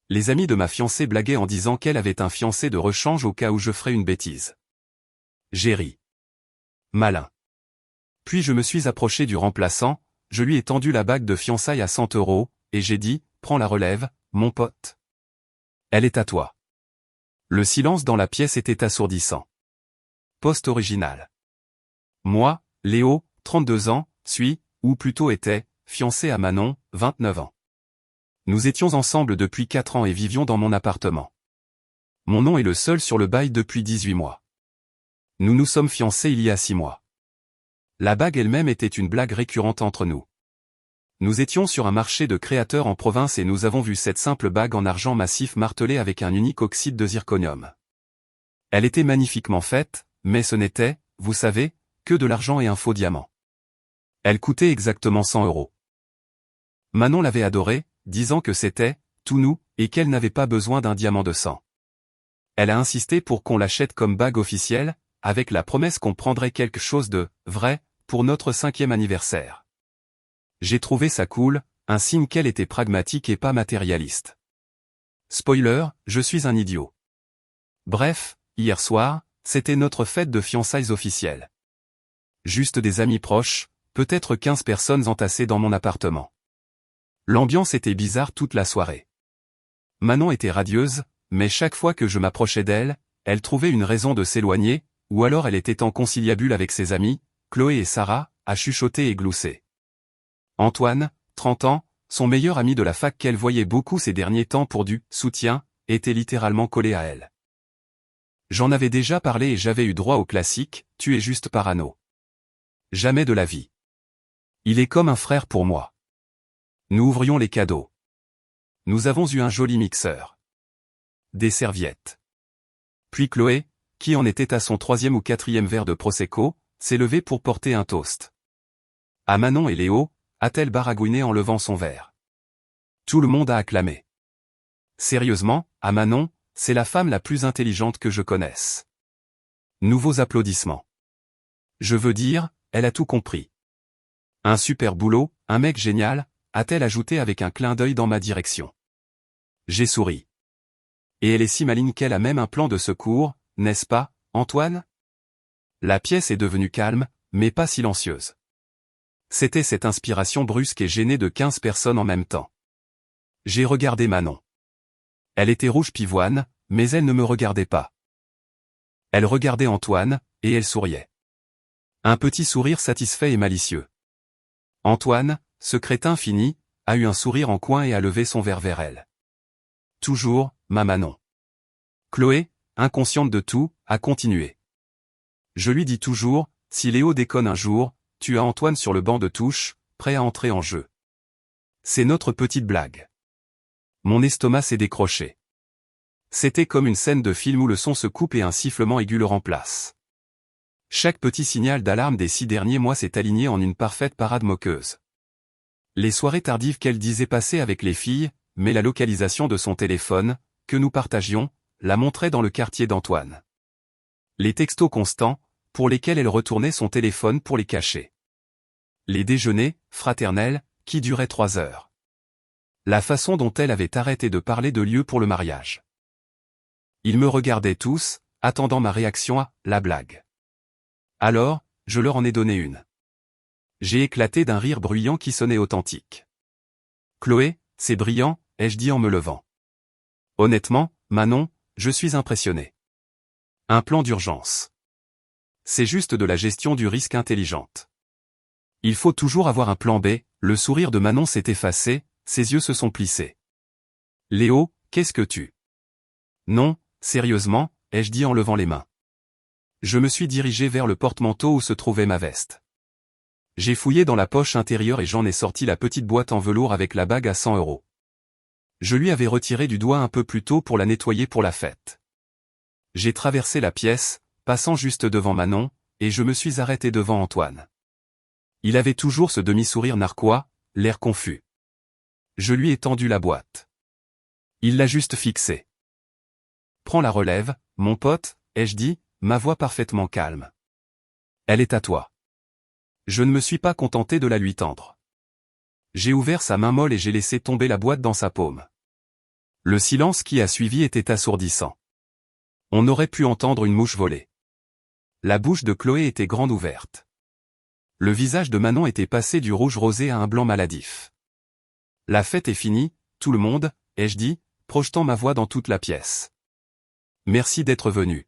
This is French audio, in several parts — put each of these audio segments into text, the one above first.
Les amis de ma fiancée blaguaient en disant qu'elle avait un fiancé de rechange au cas où je ferais une bêtise. J'ai ri. Malin. Puis je me suis approché du remplaçant, je lui ai tendu la bague de fiançailles à 100 €, et j'ai dit, prends la relève, mon pote. Elle est à toi. Le silence dans la pièce était assourdissant. Post original. Moi, Léo, 32 ans, suis, ou plutôt était, fiancé à Manon, 29 ans. Nous étions ensemble depuis 4 ans et vivions dans mon appartement. Mon nom est le seul sur le bail depuis 18 mois. Nous nous sommes fiancés il y a 6 mois. La bague elle-même était une blague récurrente entre nous. Nous étions sur un marché de créateurs en province et nous avons vu cette simple bague en argent massif martelée avec un unique oxyde de zirconium. Elle était magnifiquement faite, mais ce n'était, vous savez, que de l'argent et un faux diamant. Elle coûtait exactement 100 €. Manon l'avait adorée, disant que c'était tout nous, et qu'elle n'avait pas besoin d'un diamant de 100. Elle a insisté pour qu'on l'achète comme bague officielle, avec la promesse qu'on prendrait quelque chose de vrai pour notre 5e anniversaire. J'ai trouvé ça cool, un signe qu'elle était pragmatique et pas matérialiste. Spoiler, je suis un idiot. Bref, hier soir, c'était notre fête de fiançailles officielle. Juste des amis proches, peut-être 15 personnes entassées dans mon appartement. L'ambiance était bizarre toute la soirée. Manon était radieuse, mais chaque fois que je m'approchais d'elle, elle trouvait une raison de s'éloigner, ou alors elle était en conciliabule avec ses amis, Chloé et Sarah, à chuchoter et glousser. Antoine, 30 ans, son meilleur ami de la fac qu'elle voyait beaucoup ces derniers temps pour du soutien, était littéralement collé à elle. J'en avais déjà parlé et j'avais eu droit au classique, tu es juste parano. Jamais de la vie. Il est comme un frère pour moi. Nous ouvrions les cadeaux. Nous avons eu un joli mixeur. Des serviettes. Puis Chloé, qui en était à son 3e ou 4e verre de Prosecco, s'est levée pour porter un toast. À Manon et Léo, a-t-elle baragouiné en levant son verre. Tout le monde a acclamé. Sérieusement, à Manon, c'est la femme la plus intelligente que je connaisse. Nouveaux applaudissements. Je veux dire, elle a tout compris. Un super boulot, un mec génial, a-t-elle ajouté avec un clin d'œil dans ma direction. J'ai souri. Et elle est si maligne qu'elle a même un plan de secours, n'est-ce pas, Antoine? La pièce est devenue calme, mais pas silencieuse. C'était cette inspiration brusque et gênée de 15 personnes en même temps. J'ai regardé Manon. Elle était rouge pivoine, mais elle ne me regardait pas. Elle regardait Antoine, et elle souriait. Un petit sourire satisfait et malicieux. Antoine, ce crétin fini, a eu un sourire en coin et a levé son verre vers elle. Toujours, ma Manon. Chloé, inconsciente de tout, a continué. Je lui dis toujours, si Léo déconne un jour, tu as Antoine sur le banc de touche, prêt à entrer en jeu. C'est notre petite blague. Mon estomac s'est décroché. C'était comme une scène de film où le son se coupe et un sifflement aigu le remplace. Chaque petit signal d'alarme des 6 derniers mois s'est aligné en une parfaite parade moqueuse. Les soirées tardives qu'elle disait passer avec les filles, mais la localisation de son téléphone, que nous partagions, la montrait dans le quartier d'Antoine. Les textos constants, pour lesquels elle retournait son téléphone pour les cacher. Les déjeuners, fraternels, qui duraient 3 heures. La façon dont elle avait arrêté de parler de lieu pour le mariage. Ils me regardaient tous, attendant ma réaction à « la blague ». Alors, je leur en ai donné une. J'ai éclaté d'un rire bruyant qui sonnait authentique. Chloé, c'est brillant, ai-je dit en me levant. Honnêtement, Manon, je suis impressionné. Un plan d'urgence. C'est juste de la gestion du risque intelligente. Il faut toujours avoir un plan B, le sourire de Manon s'est effacé, ses yeux se sont plissés. Léo, qu'est-ce que tu... Non, sérieusement, ai-je dit en levant les mains. Je me suis dirigé vers le porte-manteau où se trouvait ma veste. J'ai fouillé dans la poche intérieure et j'en ai sorti la petite boîte en velours avec la bague à 100 €. Je lui avais retiré du doigt un peu plus tôt pour la nettoyer pour la fête. J'ai traversé la pièce, passant juste devant Manon, et je me suis arrêté devant Antoine. Il avait toujours ce demi-sourire narquois, l'air confus. Je lui ai tendu la boîte. Il l'a juste fixée. Prends la relève, mon pote, ai-je dit, ma voix parfaitement calme. Elle est à toi. Je ne me suis pas contenté de la lui tendre. J'ai ouvert sa main molle et j'ai laissé tomber la boîte dans sa paume. Le silence qui a suivi était assourdissant. On aurait pu entendre une mouche voler. La bouche de Chloé était grande ouverte. Le visage de Manon était passé du rouge rosé à un blanc maladif. La fête est finie, tout le monde, ai-je dit, projetant ma voix dans toute la pièce. Merci d'être venu.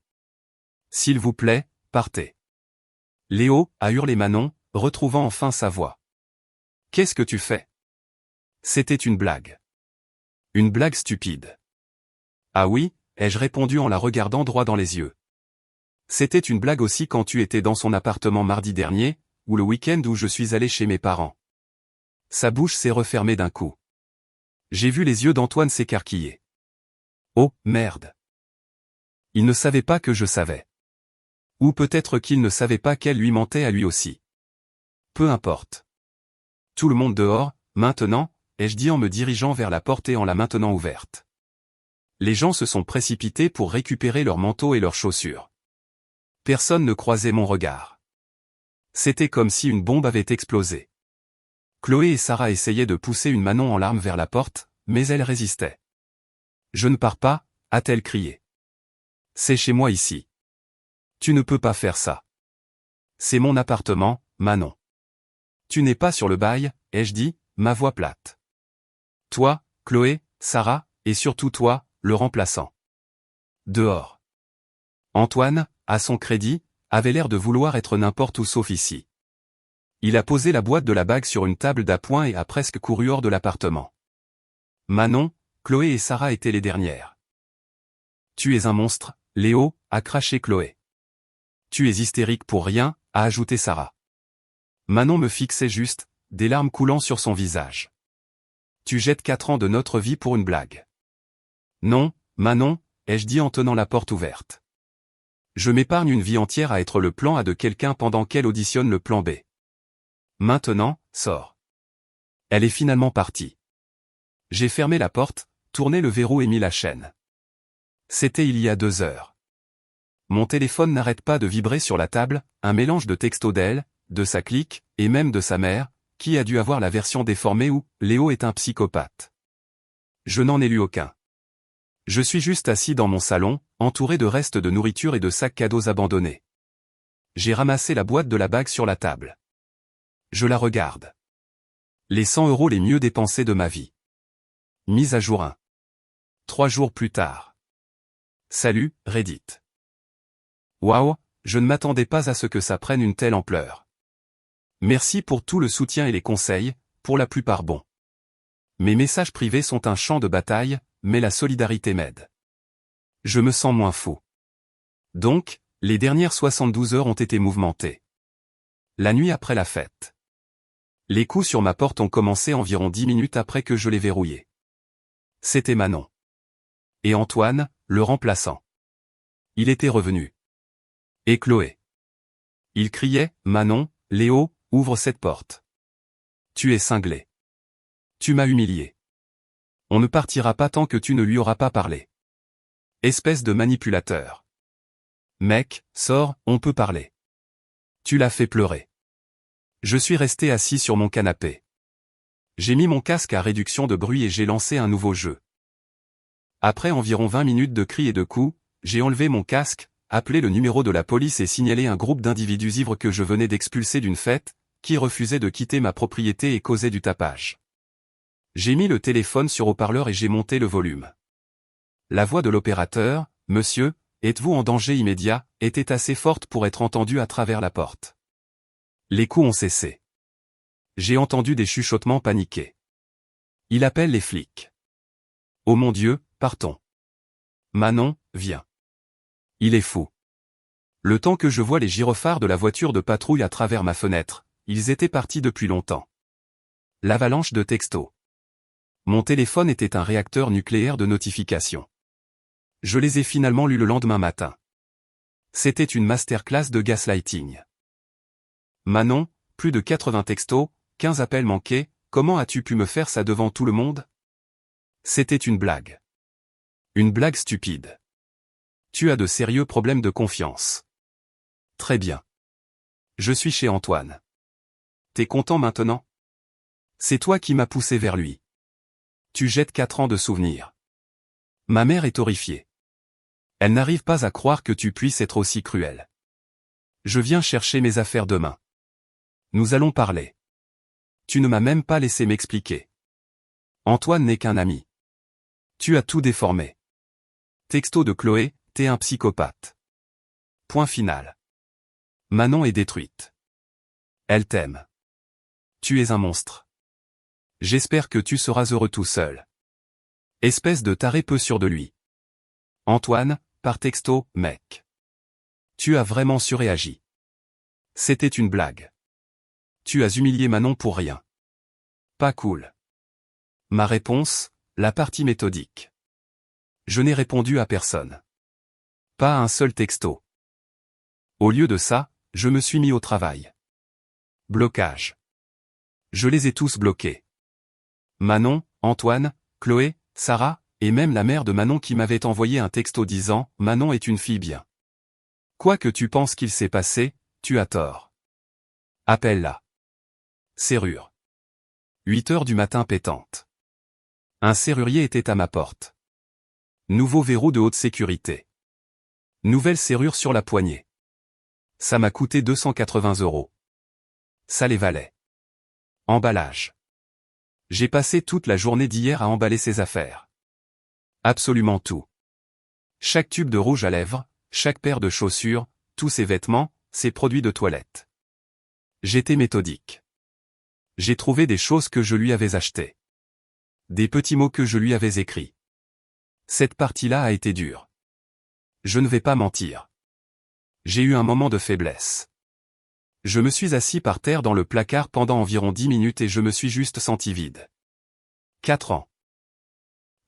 S'il vous plaît, partez. Léo, a hurlé Manon, retrouvant enfin sa voix. Qu'est-ce que tu fais? C'était une blague. Une blague stupide. Ah oui, ai-je répondu en la regardant droit dans les yeux. C'était une blague aussi quand tu étais dans son appartement mardi dernier, ou le week-end où je suis allé chez mes parents. Sa bouche s'est refermée d'un coup. J'ai vu les yeux d'Antoine s'écarquiller. Oh, merde. Il ne savait pas que je savais. Ou peut-être qu'il ne savait pas qu'elle lui mentait à lui aussi. Peu importe. Tout le monde dehors, maintenant, ai-je dit en me dirigeant vers la porte et en la maintenant ouverte. Les gens se sont précipités pour récupérer leurs manteaux et leurs chaussures. Personne ne croisait mon regard. C'était comme si une bombe avait explosé. Chloé et Sarah essayaient de pousser une Manon en larmes vers la porte, mais elle résistait. « Je ne pars pas », a-t-elle crié. « C'est chez moi ici. Tu ne peux pas faire ça. C'est mon appartement, Manon. Tu n'es pas sur le bail, ai-je dit, ma voix plate. Toi, Chloé, Sarah, et surtout toi, le remplaçant. Dehors. Antoine, à son crédit, avait l'air de vouloir être n'importe où sauf ici. Il a posé la boîte de la bague sur une table d'appoint et a presque couru hors de l'appartement. Manon, Chloé et Sarah étaient les dernières. Tu es un monstre, Léo, a craché Chloé. Tu es hystérique pour rien, a ajouté Sarah. Manon me fixait juste, des larmes coulant sur son visage. Tu jettes 4 ans de notre vie pour une blague. Non, Manon, ai-je dit en tenant la porte ouverte. Je m'épargne une vie entière à être le plan A de quelqu'un pendant qu'elle auditionne le plan B. Maintenant, sors. Elle est finalement partie. J'ai fermé la porte, tourné le verrou et mis la chaîne. C'était il y a 2 heures. Mon téléphone n'arrête pas de vibrer sur la table, un mélange de textos d'elle, de sa clique, et même de sa mère, qui a dû avoir la version déformée où « Léo est un psychopathe ». Je n'en ai lu aucun. Je suis juste assis dans mon salon, entouré de restes de nourriture et de sacs cadeaux abandonnés. J'ai ramassé la boîte de la bague sur la table. Je la regarde. Les 100 € les mieux dépensés de ma vie. Mise à jour 1. 3 jours plus tard. Salut, Reddit. Waouh, je ne m'attendais pas à ce que ça prenne une telle ampleur. Merci pour tout le soutien et les conseils, pour la plupart bons. Mes messages privés sont un champ de bataille, mais la solidarité m'aide. Je me sens moins fou. Donc, les dernières 72 heures ont été mouvementées. La nuit après la fête. Les coups sur ma porte ont commencé environ 10 minutes après que je l'ai verrouillée. C'était Manon. Et Antoine, le remplaçant. Il était revenu. Et Chloé. Il criait, Manon, Léo, ouvre cette porte. Tu es cinglé. Tu m'as humilié. On ne partira pas tant que tu ne lui auras pas parlé. Espèce de manipulateur. Mec, sors, on peut parler. Tu l'as fait pleurer. Je suis resté assis sur mon canapé. J'ai mis mon casque à réduction de bruit et j'ai lancé un nouveau jeu. Après environ 20 minutes de cris et de coups, j'ai enlevé mon casque, appelé le numéro de la police et signalé un groupe d'individus ivres que je venais d'expulser d'une fête, qui refusaient de quitter ma propriété et causaient du tapage. J'ai mis le téléphone sur haut-parleur et j'ai monté le volume. La voix de l'opérateur, « Monsieur, êtes-vous en danger immédiat ?» était assez forte pour être entendue à travers la porte. Les coups ont cessé. J'ai entendu des chuchotements paniqués. Il appelle les flics. Oh mon Dieu, partons. Manon, viens. Il est fou. Le temps que je vois les gyrophares de la voiture de patrouille à travers ma fenêtre, ils étaient partis depuis longtemps. L'avalanche de textos. Mon téléphone était un réacteur nucléaire de notifications. Je les ai finalement lus le lendemain matin. C'était une masterclass de gaslighting. Manon, plus de 80 textos, 15 appels manqués, comment as-tu pu me faire ça devant tout le monde? C'était une blague. Une blague stupide. Tu as de sérieux problèmes de confiance. Très bien. Je suis chez Antoine. T'es content maintenant? C'est toi qui m'as poussé vers lui. Tu jettes 4 ans de souvenirs. Ma mère est horrifiée. Elle n'arrive pas à croire que tu puisses être aussi cruel. Je viens chercher mes affaires demain. Nous allons parler. Tu ne m'as même pas laissé m'expliquer. Antoine n'est qu'un ami. Tu as tout déformé. Texto de Chloé, t'es un psychopathe. Point final. Manon est détruite. Elle t'aime. Tu es un monstre. J'espère que tu seras heureux tout seul. Espèce de taré peu sûr de lui. Antoine, par texto, mec. Tu as vraiment surréagi. C'était une blague. Tu as humilié Manon pour rien. Pas cool. Ma réponse, la partie méthodique. Je n'ai répondu à personne. Pas un seul texto. Au lieu de ça, je me suis mis au travail. Blocage. Je les ai tous bloqués. Manon, Antoine, Chloé, Sarah, et même la mère de Manon qui m'avait envoyé un texto disant « Manon est une fille bien. Quoi que tu penses qu'il s'est passé, tu as tort. Appelle-la. » Serrure. 8 heures du matin pétante. Un serrurier était à ma porte. Nouveau verrou de haute sécurité. Nouvelle serrure sur la poignée. Ça m'a coûté 280 €. Ça les valait. Emballage. J'ai passé toute la journée d'hier à emballer ses affaires. Absolument tout. Chaque tube de rouge à lèvres, chaque paire de chaussures, tous ses vêtements, ses produits de toilette. J'étais méthodique. J'ai trouvé des choses que je lui avais achetées. Des petits mots que je lui avais écrits. Cette partie-là a été dure. Je ne vais pas mentir. J'ai eu un moment de faiblesse. Je me suis assis par terre dans le placard pendant environ 10 minutes et je me suis juste senti vide. 4 ans.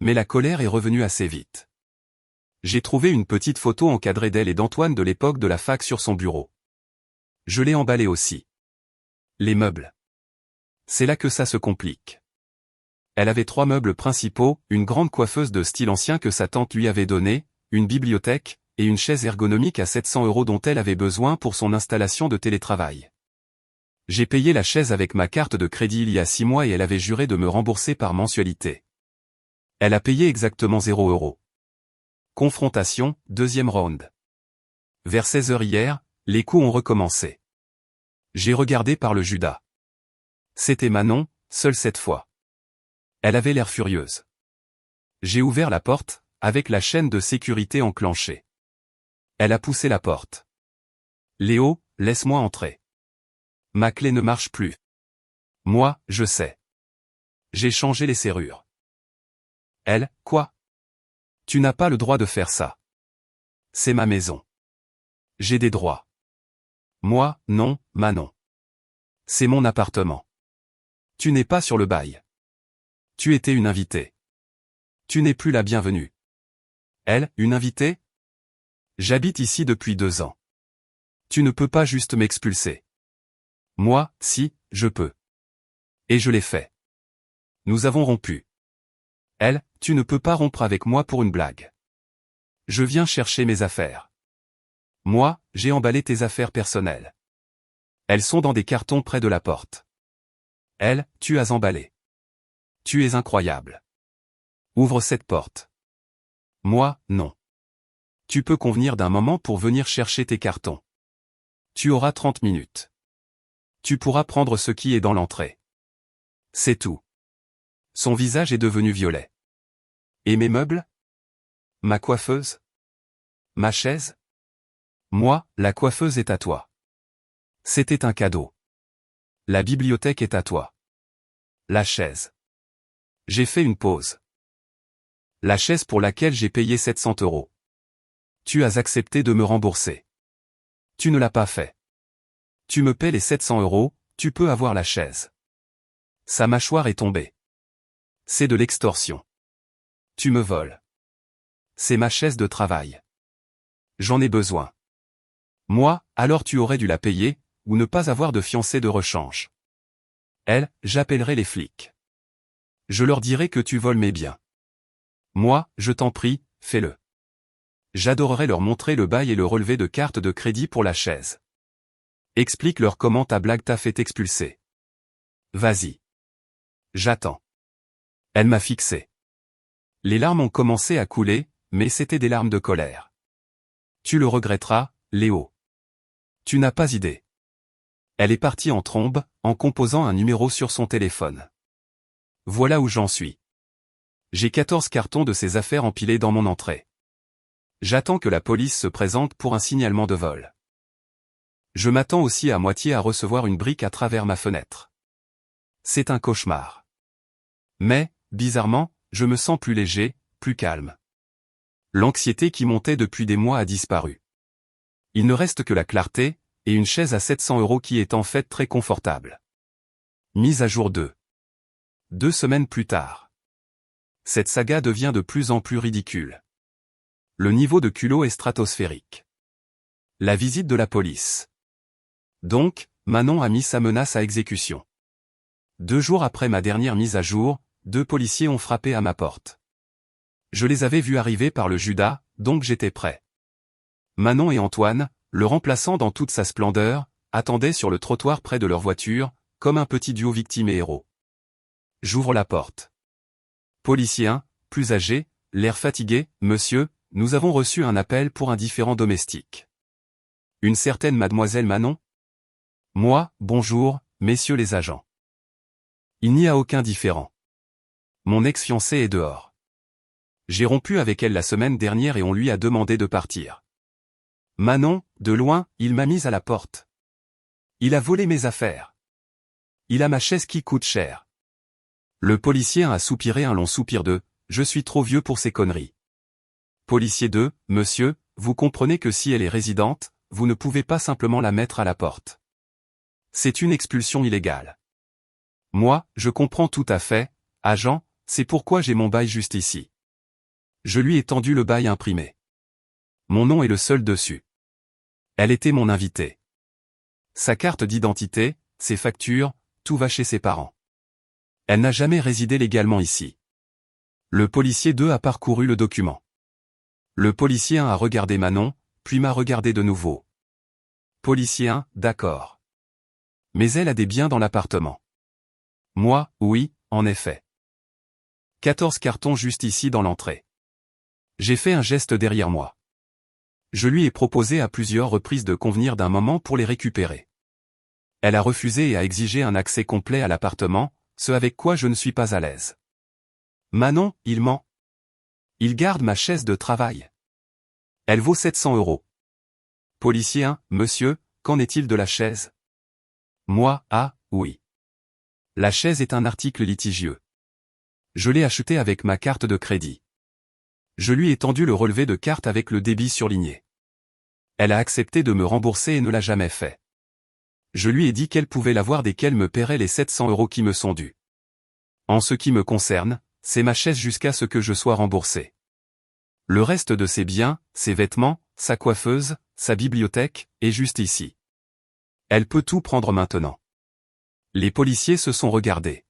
Mais la colère est revenue assez vite. J'ai trouvé une petite photo encadrée d'elle et d'Antoine de l'époque de la fac sur son bureau. Je l'ai emballée aussi. Les meubles. C'est là que ça se complique. Elle avait 3 meubles principaux, une grande coiffeuse de style ancien que sa tante lui avait donnée, une bibliothèque, et une chaise ergonomique à 700 € dont elle avait besoin pour son installation de télétravail. J'ai payé la chaise avec ma carte de crédit il y a 6 mois et elle avait juré de me rembourser par mensualité. Elle a payé exactement 0 €. Confrontation, deuxième round. Vers 16 h hier, les coups ont recommencé. J'ai regardé par le Judas. C'était Manon, seule cette fois. Elle avait l'air furieuse. J'ai ouvert la porte, avec la chaîne de sécurité enclenchée. Elle a poussé la porte. Léo, laisse-moi entrer. Ma clé ne marche plus. Moi, je sais. J'ai changé les serrures. Elle, quoi? Tu n'as pas le droit de faire ça. C'est ma maison. J'ai des droits. Moi, non, Manon. C'est mon appartement. Tu n'es pas sur le bail. Tu étais une invitée. Tu n'es plus la bienvenue. Elle, une invitée? J'habite ici depuis 2 ans. Tu ne peux pas juste m'expulser. Moi, si, je peux. Et je l'ai fait. Nous avons rompu. Elle, tu ne peux pas rompre avec moi pour une blague. Je viens chercher mes affaires. Moi, j'ai emballé tes affaires personnelles. Elles sont dans des cartons près de la porte. Elle, tu as emballé. Tu es incroyable. Ouvre cette porte. Moi, non. Tu peux convenir d'un moment pour venir chercher tes cartons. Tu auras 30 minutes. Tu pourras prendre ce qui est dans l'entrée. C'est tout. Son visage est devenu violet. Et mes meubles? Ma coiffeuse? Ma chaise? Moi, la coiffeuse est à toi. C'était un cadeau. La bibliothèque est à toi. La chaise. J'ai fait une pause. La chaise pour laquelle j'ai payé 700 €. Tu as accepté de me rembourser. Tu ne l'as pas fait. Tu me paies les 700 €, tu peux avoir la chaise. Sa mâchoire est tombée. C'est de l'extorsion. Tu me voles. C'est ma chaise de travail. J'en ai besoin. Moi, alors tu aurais dû la payer, ou ne pas avoir de fiancé de rechange. Elle, j'appellerai les flics. Je leur dirai que tu voles mes biens. Moi, je t'en prie, fais-le. J'adorerais leur montrer le bail et le relevé de carte de crédit pour la chaise. Explique-leur comment ta blague t'a fait expulser. Vas-y. J'attends. Elle m'a fixé. Les larmes ont commencé à couler, mais c'était des larmes de colère. Tu le regretteras, Léo. Tu n'as pas idée. Elle est partie en trombe, en composant un numéro sur son téléphone. Voilà où j'en suis. J'ai 14 cartons de ces affaires empilés dans mon entrée. J'attends que la police se présente pour un signalement de vol. Je m'attends aussi à moitié à recevoir une brique à travers ma fenêtre. C'est un cauchemar. Mais, bizarrement, je me sens plus léger, plus calme. L'anxiété qui montait depuis des mois a disparu. Il ne reste que la clarté, et une chaise à 700 € qui est en fait très confortable. Mise à jour 2. 2 semaines plus tard. Cette saga devient de plus en plus ridicule. Le niveau de culot est stratosphérique. La visite de la police. Donc, Manon a mis sa menace à exécution. 2 jours après ma dernière mise à jour, 2 policiers ont frappé à ma porte. Je les avais vus arriver par le Judas, donc j'étais prêt. Manon et Antoine, le remplaçant dans toute sa splendeur, attendaient sur le trottoir près de leur voiture, comme un petit duo victime et héros. J'ouvre la porte. Policier 1, plus âgé, l'air fatigué, monsieur, nous avons reçu un appel pour un différend domestique. Une certaine mademoiselle Manon? Moi, bonjour, messieurs les agents. Il n'y a aucun différend. Mon ex-fiancée est dehors. J'ai rompu avec elle la semaine dernière et on lui a demandé de partir. Manon, de loin, il m'a mise à la porte. Il a volé mes affaires. Il a ma chaise qui coûte cher. Le policier a soupiré un long soupir de « Je suis trop vieux pour ces conneries ». Policier 2, monsieur, vous comprenez que si elle est résidente, vous ne pouvez pas simplement la mettre à la porte. C'est une expulsion illégale. Moi, je comprends tout à fait, agent, c'est pourquoi j'ai mon bail juste ici. Je lui ai tendu le bail imprimé. Mon nom est le seul dessus. Elle était mon invitée. Sa carte d'identité, ses factures, tout va chez ses parents. Elle n'a jamais résidé légalement ici. Le policier 2 a parcouru le document. Le policier 1 a regardé Manon, puis m'a regardé de nouveau. Policier 1, d'accord. Mais elle a des biens dans l'appartement. Moi, oui, en effet. 14 cartons juste ici dans l'entrée. J'ai fait un geste derrière moi. Je lui ai proposé à plusieurs reprises de convenir d'un moment pour les récupérer. Elle a refusé et a exigé un accès complet à l'appartement, ce avec quoi je ne suis pas à l'aise. Manon, il ment. Il garde ma chaise de travail. Elle vaut 700 €. Policier 1, monsieur, qu'en est-il de la chaise? Moi, ah, oui. La chaise est un article litigieux. Je l'ai achetée avec ma carte de crédit. Je lui ai tendu le relevé de carte avec le débit surligné. Elle a accepté de me rembourser et ne l'a jamais fait. Je lui ai dit qu'elle pouvait l'avoir dès qu'elle me paierait les 700 € qui me sont dus. En ce qui me concerne, c'est ma chaise jusqu'à ce que je sois remboursé. Le reste de ses biens, ses vêtements, sa coiffeuse, sa bibliothèque, est juste ici. Elle peut tout prendre maintenant. Les policiers se sont regardés.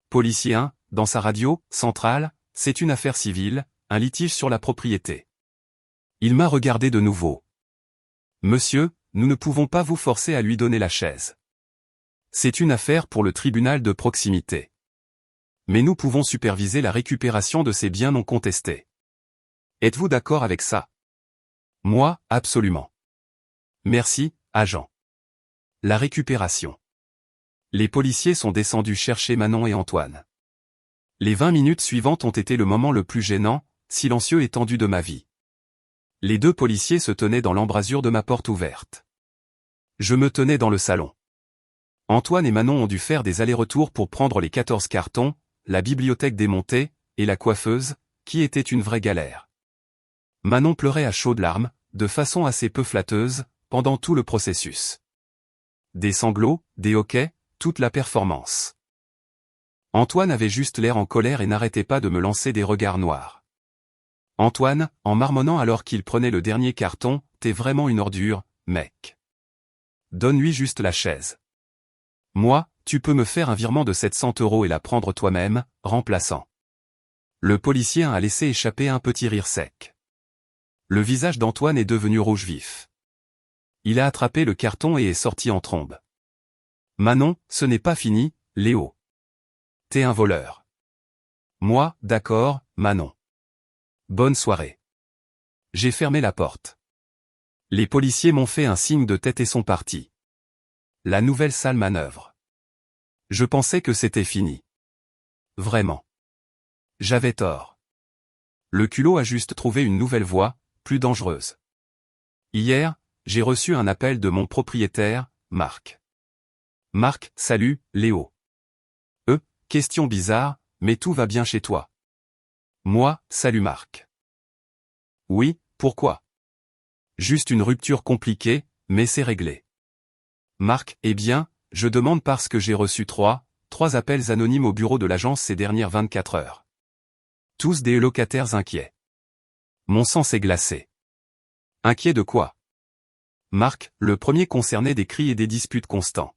Policier 1, dans sa radio, centrale, c'est une affaire civile, un litige sur la propriété. Il m'a regardé de nouveau. Monsieur, nous ne pouvons pas vous forcer à lui donner la chaise. C'est une affaire pour le tribunal de proximité. Mais nous pouvons superviser la récupération de ces biens non contestés. Êtes-vous d'accord avec ça? Moi, absolument. Merci, agent. La récupération. Les policiers sont descendus chercher Manon et Antoine. Les 20 minutes suivantes ont été le moment le plus gênant, silencieux et tendu de ma vie. Les 2 policiers se tenaient dans l'embrasure de ma porte ouverte. Je me tenais dans le salon. Antoine et Manon ont dû faire des allers-retours pour prendre les 14 cartons, la bibliothèque démontée, et la coiffeuse, qui était une vraie galère. Manon pleurait à chaudes larmes, de façon assez peu flatteuse, pendant tout le processus. Des sanglots, des hoquets, toute la performance. Antoine avait juste l'air en colère et n'arrêtait pas de me lancer des regards noirs. Antoine, en marmonnant alors qu'il prenait le dernier carton, t'es vraiment une ordure, mec. Donne-lui juste la chaise. Moi, tu peux me faire un virement de 700 € et la prendre toi-même, remplaçant. Le policier a laissé échapper un petit rire sec. Le visage d'Antoine est devenu rouge vif. Il a attrapé le carton et est sorti en trombe. Manon, ce n'est pas fini, Léo. T'es un voleur. Moi, d'accord, Manon. Bonne soirée. J'ai fermé la porte. Les policiers m'ont fait un signe de tête et sont partis. La nouvelle sale manœuvre. Je pensais que c'était fini. Vraiment. J'avais tort. Le culot a juste trouvé une nouvelle voie, plus dangereuse. Hier, j'ai reçu un appel de mon propriétaire, Marc. Marc, salut, Léo. Question bizarre, mais tout va bien chez toi. Moi, salut Marc. Oui, pourquoi? Juste une rupture compliquée, mais c'est réglé. Marc, eh bien, je demande parce que j'ai reçu trois appels anonymes au bureau de l'agence ces dernières 24 heures. Tous des locataires inquiets. Mon sang s'est glacé. Inquiet de quoi? Marc, le premier concernait des cris et des disputes constants.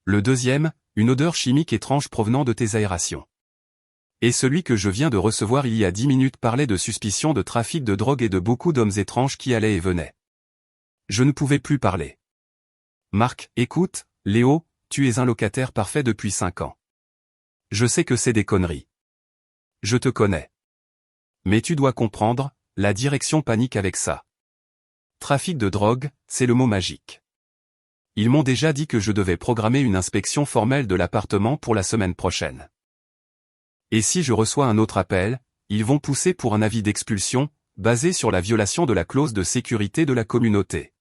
Le deuxième, une odeur chimique étrange provenant de tes aérations. Et celui que je viens de recevoir il y a 10 minutes parlait de suspicion de trafic de drogue et de beaucoup d'hommes étranges qui allaient et venaient. Je ne pouvais plus parler. Marc, écoute, Léo, tu es un locataire parfait depuis 5 ans. Je sais que c'est des conneries. Je te connais. Mais tu dois comprendre, la direction panique avec ça. Trafic de drogue, c'est le mot magique. Ils m'ont déjà dit que je devais programmer une inspection formelle de l'appartement pour la semaine prochaine. Et si je reçois un autre appel, ils vont pousser pour un avis d'expulsion, basé sur la violation de la clause de sécurité de la communauté.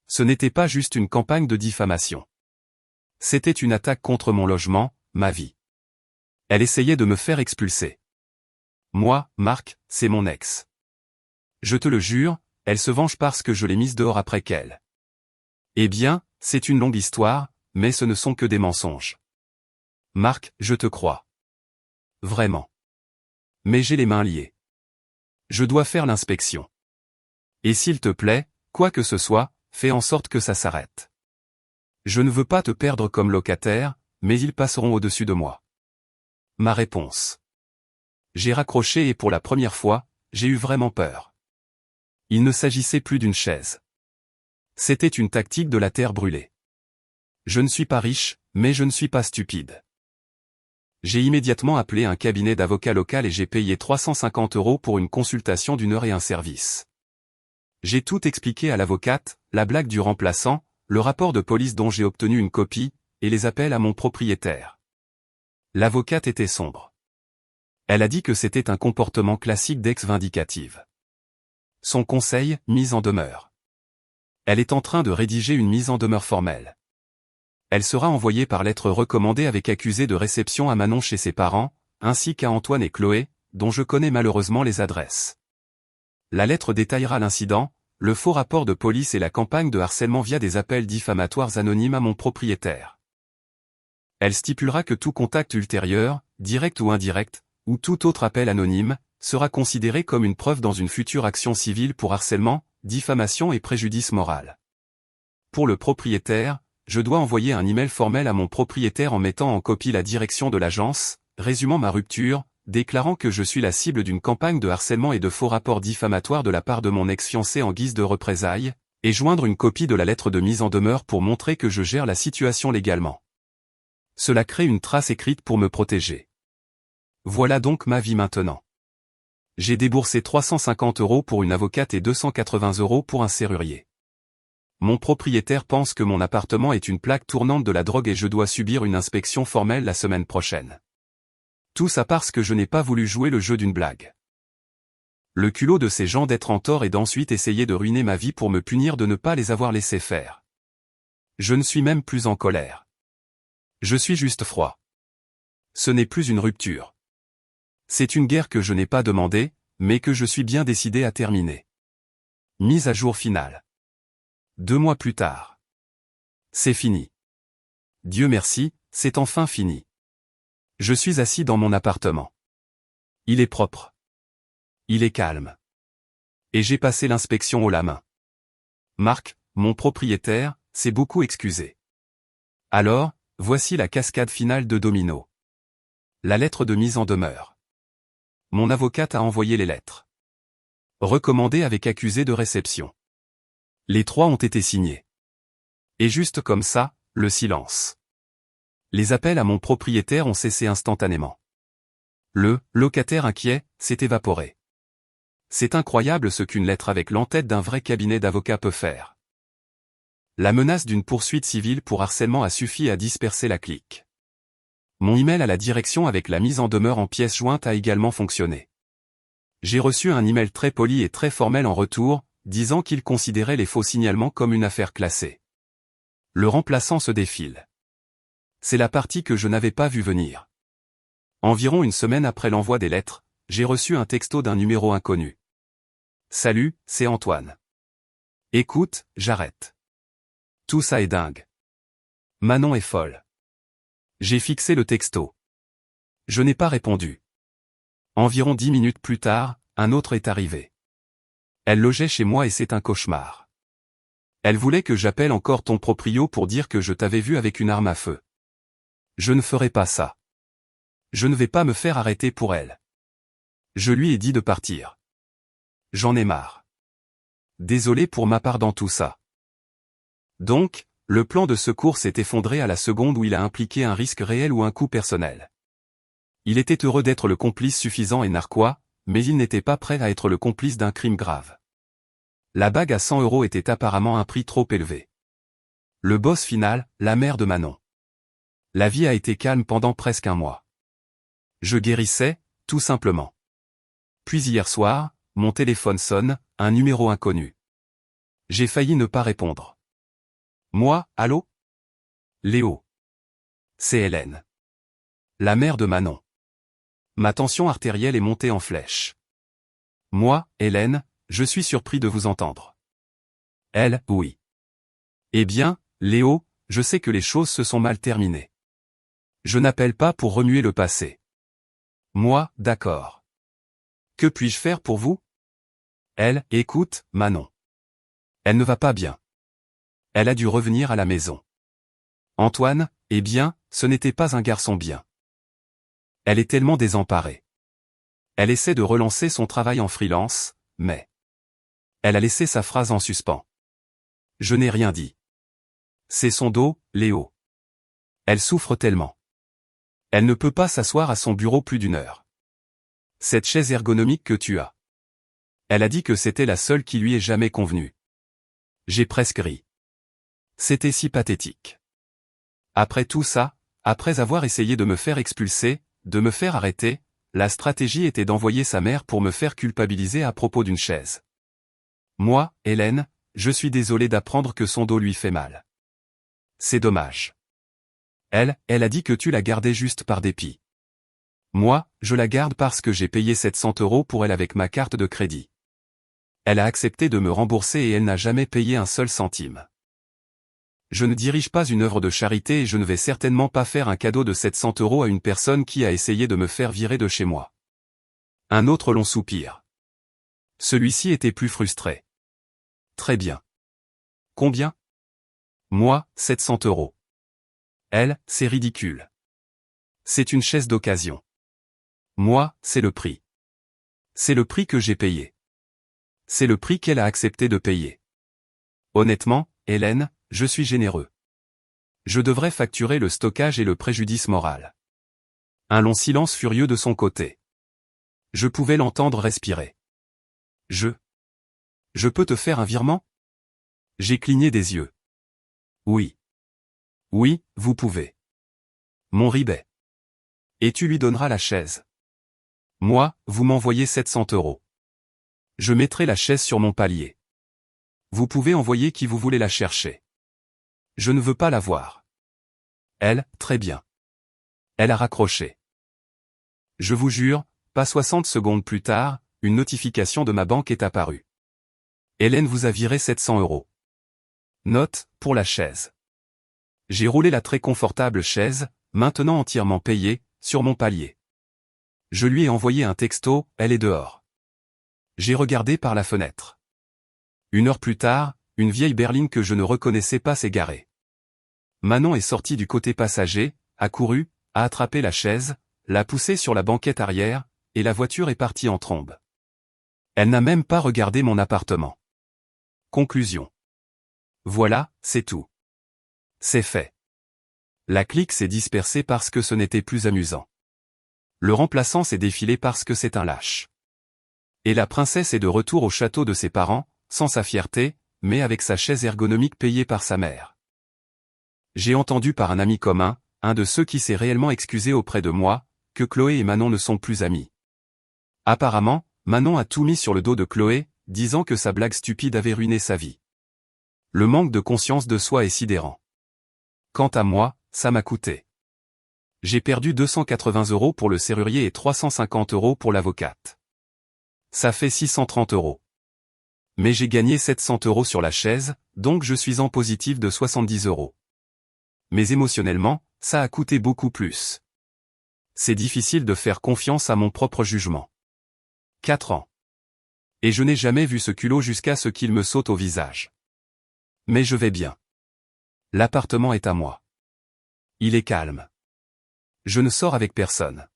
Ce n'était pas juste une campagne de diffamation. C'était une attaque contre mon logement, ma vie. Elle essayait de me faire expulser. Moi, Marc, c'est mon ex. Je te le jure, elle se venge parce que je l'ai mise dehors après qu'elle. Eh bien, c'est une longue histoire, mais ce ne sont que des mensonges. Marc, je te crois. Vraiment. Mais j'ai les mains liées. Je dois faire l'inspection. Et s'il te plaît, quoi que ce soit, fais en sorte que ça s'arrête. Je ne veux pas te perdre comme locataire, mais ils passeront au-dessus de moi. Ma réponse. J'ai raccroché et pour la première fois, j'ai eu vraiment peur. Il ne s'agissait plus d'une chaise. C'était une tactique de la terre brûlée. Je ne suis pas riche, mais je ne suis pas stupide. J'ai immédiatement appelé un cabinet d'avocat local et j'ai payé 350 € pour une consultation d'1 heure et un service. J'ai tout expliqué à l'avocate, la blague du remplaçant, le rapport de police dont j'ai obtenu une copie, et les appels à mon propriétaire. L'avocate était sombre. Elle a dit que c'était un comportement classique d'ex-vindicative. Son conseil, mise en demeure. Elle est en train de rédiger une mise en demeure formelle. Elle sera envoyée par lettre recommandée avec accusé de réception à Manon chez ses parents, ainsi qu'à Antoine et Chloé, dont je connais malheureusement les adresses. La lettre détaillera l'incident, le faux rapport de police et la campagne de harcèlement via des appels diffamatoires anonymes à mon propriétaire. Elle stipulera que tout contact ultérieur, direct ou indirect, ou tout autre appel anonyme, sera considéré comme une preuve dans une future action civile pour harcèlement, diffamation et préjudice moral. Pour le propriétaire, je dois envoyer un email formel à mon propriétaire en mettant en copie la direction de l'agence, résumant ma rupture, déclarant que je suis la cible d'une campagne de harcèlement et de faux rapports diffamatoires de la part de mon ex-fiancé en guise de représailles, et joindre une copie de la lettre de mise en demeure pour montrer que je gère la situation légalement. Cela crée une trace écrite pour me protéger. Voilà donc ma vie maintenant. J'ai déboursé 350 € pour une avocate et 280 € pour un serrurier. Mon propriétaire pense que mon appartement est une plaque tournante de la drogue et je dois subir une inspection formelle la semaine prochaine. Tout ça parce que je n'ai pas voulu jouer le jeu d'une blague. Le culot de ces gens d'être en tort et d'ensuite essayer de ruiner ma vie pour me punir de ne pas les avoir laissés faire. Je ne suis même plus en colère. Je suis juste froid. Ce n'est plus une rupture. C'est une guerre que je n'ai pas demandée, mais que je suis bien décidé à terminer. Mise à jour finale. 2 mois plus tard. C'est fini. Dieu merci, c'est enfin fini. Je suis assis dans mon appartement. Il est propre. Il est calme. Et j'ai passé l'inspection haut la main. Marc, mon propriétaire, s'est beaucoup excusé. Alors, voici la cascade finale de domino. La lettre de mise en demeure. Mon avocate a envoyé les lettres. Recommandé avec accusé de réception. Les 3 ont été signés. Et juste comme ça, le silence. Les appels à mon propriétaire ont cessé instantanément. Le locataire inquiet s'est évaporé. C'est incroyable ce qu'une lettre avec l'entête d'un vrai cabinet d'avocats peut faire. La menace d'une poursuite civile pour harcèlement a suffi à disperser la clique. Mon email à la direction avec la mise en demeure en pièce jointe a également fonctionné. J'ai reçu un email très poli et très formel en retour, disant qu'il considérait les faux signalements comme une affaire classée. Le remplaçant se défile. C'est la partie que je n'avais pas vue venir. Environ une semaine après l'envoi des lettres, j'ai reçu un texto d'un numéro inconnu. Salut, c'est Antoine. Écoute, j'arrête. Tout ça est dingue. Manon est folle. J'ai fixé le texto. Je n'ai pas répondu. Environ 10 minutes plus tard, un autre est arrivé. Elle logeait chez moi et c'est un cauchemar. Elle voulait que j'appelle encore ton proprio pour dire que je t'avais vu avec une arme à feu. Je ne ferai pas ça. Je ne vais pas me faire arrêter pour elle. Je lui ai dit de partir. J'en ai marre. Désolé pour ma part dans tout ça. Donc, le plan de secours s'est effondré à la seconde où il a impliqué un risque réel ou un coût personnel. Il était heureux d'être le complice suffisant et narquois, mais il n'était pas prêt à être le complice d'un crime grave. La bague à 100 € était apparemment un prix trop élevé. Le boss final, la mère de Manon. La vie a été calme pendant presque un mois. Je guérissais, tout simplement. Puis hier soir, mon téléphone sonne, un numéro inconnu. J'ai failli ne pas répondre. Moi, allô? Léo. C'est Hélène. La mère de Manon. Ma tension artérielle est montée en flèche. Moi, Hélène, je suis surpris de vous entendre. Elle, oui. Eh bien, Léo, je sais que les choses se sont mal terminées. Je n'appelle pas pour remuer le passé. Moi, d'accord. Que puis-je faire pour vous? Elle, écoute, Manon. Elle ne va pas bien. Elle a dû revenir à la maison. Antoine, eh bien, ce n'était pas un garçon bien. Elle est tellement désemparée. Elle essaie de relancer son travail en freelance, mais... Elle a laissé sa phrase en suspens. Je n'ai rien dit. C'est son dos, Léo. Elle souffre tellement. Elle ne peut pas s'asseoir à son bureau plus d'une heure. Cette chaise ergonomique que tu as. Elle a dit que c'était la seule qui lui ait jamais convenu. J'ai presque ri. C'était si pathétique. Après tout ça, après avoir essayé de me faire expulser, de me faire arrêter, la stratégie était d'envoyer sa mère pour me faire culpabiliser à propos d'une chaise. Moi, Hélène, je suis désolé d'apprendre que son dos lui fait mal. C'est dommage. Elle a dit que tu la gardais juste par dépit. Moi, je la garde parce que j'ai payé 700 € pour elle avec ma carte de crédit. Elle a accepté de me rembourser et elle n'a jamais payé un seul centime. Je ne dirige pas une œuvre de charité et je ne vais certainement pas faire un cadeau de 700 € à une personne qui a essayé de me faire virer de chez moi. Un autre long soupir. Celui-ci était plus frustré. Très bien. Combien? Moi, 700 €. Elle, c'est ridicule. C'est une chaise d'occasion. Moi, c'est le prix. C'est le prix que j'ai payé. C'est le prix qu'elle a accepté de payer. Honnêtement, Hélène, je suis généreux. Je devrais facturer le stockage et le préjudice moral. Un long silence furieux de son côté. Je pouvais l'entendre respirer. Je peux te faire un virement? J'ai cligné des yeux. Oui. Oui, vous pouvez. Mon ribet. Et tu lui donneras la chaise. Moi, vous m'envoyez 700 €. Je mettrai la chaise sur mon palier. Vous pouvez envoyer qui vous voulez la chercher. Je ne veux pas la voir. Elle, très bien. Elle a raccroché. Je vous jure, pas 60 secondes plus tard, une notification de ma banque est apparue. Hélène vous a viré 700 €. Note, pour la chaise. J'ai roulé la très confortable chaise, maintenant entièrement payée, sur mon palier. Je lui ai envoyé un texto, elle est dehors. J'ai regardé par la fenêtre. 1 heure plus tard, une vieille berline que je ne reconnaissais pas s'est garée. Manon est sortie du côté passager, a couru, a attrapé la chaise, l'a poussée sur la banquette arrière, et la voiture est partie en trombe. Elle n'a même pas regardé mon appartement. Conclusion. Voilà, c'est tout. C'est fait. La clique s'est dispersée parce que ce n'était plus amusant. Le remplaçant s'est défilé parce que c'est un lâche. Et la princesse est de retour au château de ses parents, sans sa fierté, mais avec sa chaise ergonomique payée par sa mère. J'ai entendu par un ami commun, un de ceux qui s'est réellement excusé auprès de moi, que Chloé et Manon ne sont plus amies. Apparemment, Manon a tout mis sur le dos de Chloé, disant que sa blague stupide avait ruiné sa vie. Le manque de conscience de soi est sidérant. Quant à moi, ça m'a coûté. J'ai perdu 280 € pour le serrurier et 350 € pour l'avocate. Ça fait 630 €. Mais j'ai gagné 700 € sur la chaise, donc je suis en positif de 70 €. Mais émotionnellement, ça a coûté beaucoup plus. C'est difficile de faire confiance à mon propre jugement. 4 ans. Et je n'ai jamais vu ce culot jusqu'à ce qu'il me saute au visage. Mais je vais bien. L'appartement est à moi. Il est calme. Je ne sors avec personne.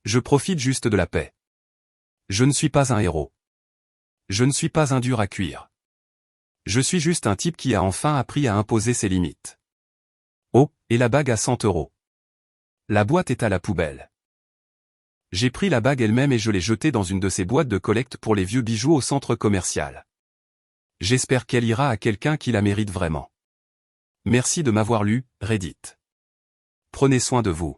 Je profite juste de la paix. Je ne suis pas un héros. Je ne suis pas un dur à cuire. Je suis juste un type qui a enfin appris à imposer ses limites. Oh, et la bague à 100 €. La boîte est à la poubelle. J'ai pris la bague elle-même et je l'ai jetée dans une de ces boîtes de collecte pour les vieux bijoux au centre commercial. J'espère qu'elle ira à quelqu'un qui la mérite vraiment. Merci de m'avoir lu, Reddit. Prenez soin de vous.